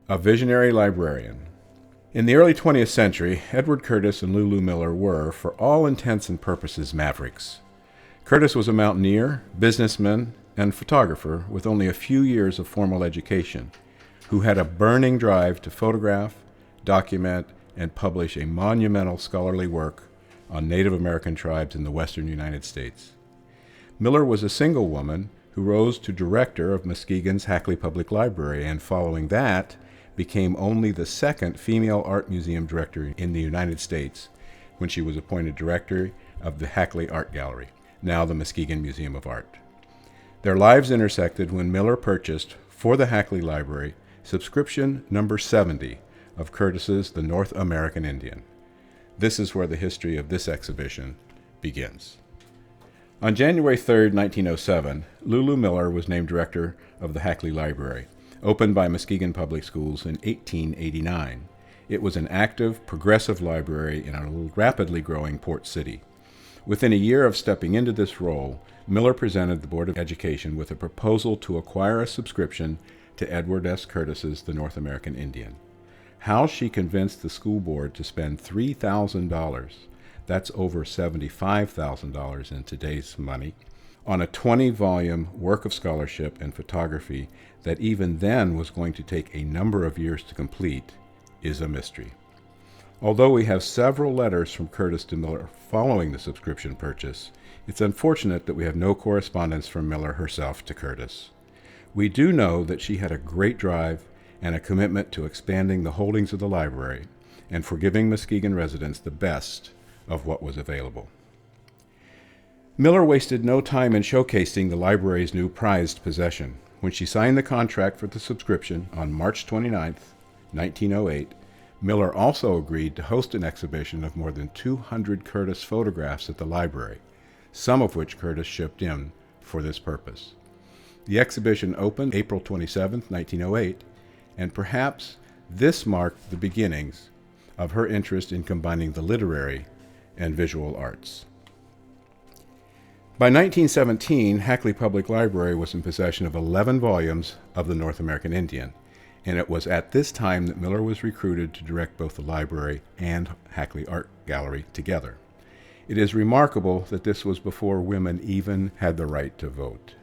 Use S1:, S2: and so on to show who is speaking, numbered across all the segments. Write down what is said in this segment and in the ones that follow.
S1: A visionary librarian. In the early 20th century, Edward Curtis and Lulu Miller were, for all intents and purposes, mavericks. Curtis was a mountaineer, businessman, and photographer with only a few years of formal education, who had a burning drive to photograph, document, and publish a monumental scholarly work on Native American tribes in the western United States. Miller was a single woman who rose to director of Muskegon's Hackley Public Library, and following that, became only the second female art museum director in the United States when she was appointed director of the Hackley Art Gallery, now the Muskegon Museum of Art. Their lives intersected when Miller purchased, for the Hackley Library, subscription number 70 of Curtis's The North American Indian. This is where the history of this exhibition begins. On January 3, 1907, Lulu Miller was named director of the Hackley Library, opened by Muskegon Public Schools in 1889. It was an active, progressive library in a rapidly growing port city. Within a year of stepping into this role, Miller presented the Board of Education with a proposal to acquire a subscription to Edward S. Curtis's The North American Indian. How she convinced the school board to spend $3,000, that's over $75,000 in today's money, on a 20-volume work of scholarship and photography that even then was going to take a number of years to complete, is a mystery. Although we have several letters from Curtis to Miller following the subscription purchase, it's unfortunate that we have no correspondence from Miller herself to Curtis. We do know that she had a great drive and a commitment to expanding the holdings of the library and for giving Muskegon residents the best of what was available. Miller wasted no time in showcasing the library's new prized possession. When she signed the contract for the subscription on March 29, 1908, Miller also agreed to host an exhibition of more than 200 Curtis photographs at the library, some of which Curtis shipped in for this purpose. The exhibition opened April 27, 1908, and perhaps this marked the beginnings of her interest in combining the literary and visual arts. By 1917, Hackley Public Library was in possession of 11 volumes of the North American Indian, and it was at this time that Miller was recruited to direct both the library and Hackley Art Gallery together. It is remarkable that this was before women even had the right to vote.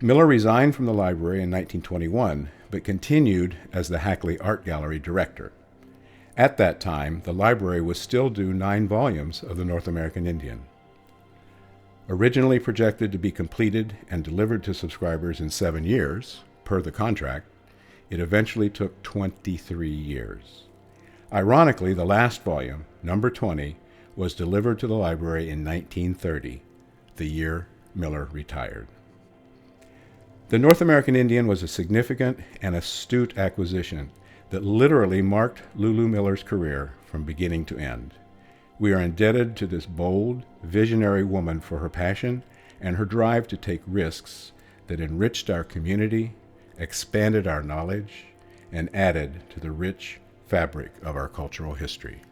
S1: Miller resigned from the library in 1921, but continued as the Hackley Art Gallery director. At that time, the library was still due 9 volumes of the North American Indian. Originally projected to be completed and delivered to subscribers in 7 years, per the contract, it eventually took 23 years. Ironically, the last volume, number 20, was delivered to the library in 1930, the year Miller retired. The North American Indian was a significant and astute acquisition that literally marked Lulu Miller's career from beginning to end. We are indebted to this bold, visionary woman for her passion and her drive to take risks that enriched our community, expanded our knowledge, and added to the rich fabric of our cultural history.